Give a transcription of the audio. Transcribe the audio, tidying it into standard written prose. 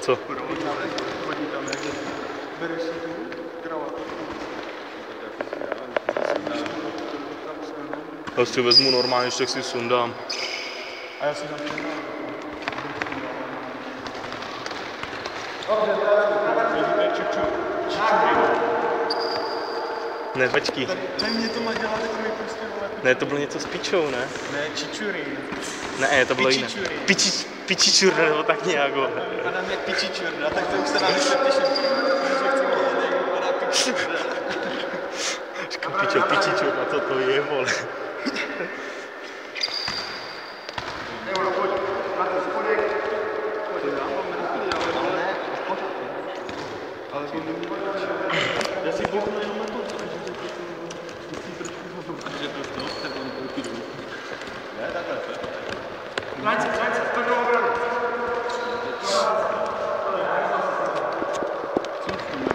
Co? Chodí tam někde. Bereš si tu kravatu? Já si vezmu normálně, že si sundám. A já si tam Ne, počkej. Tak mě to má dělat takový prostě, vole. Ne, to bylo něco s pičou, ne? Ne, čičury. Ne, to bylo jiné. Pičičur, nebo tak nějak. Adam je pičičurda, tak to už se nám nepíše, protože chci vidět, jak vypadá pičičurda. Říkám, pičičur, a co to je, vole? Pojď, na ten spodek. Pojď, já mám rychlý, ale ne, ale to není já si bouknu jenom na to, takže musí trošku zase. Takže to stop, tak on koupí dolů. Ne, takhle. Vrať se, to bylo.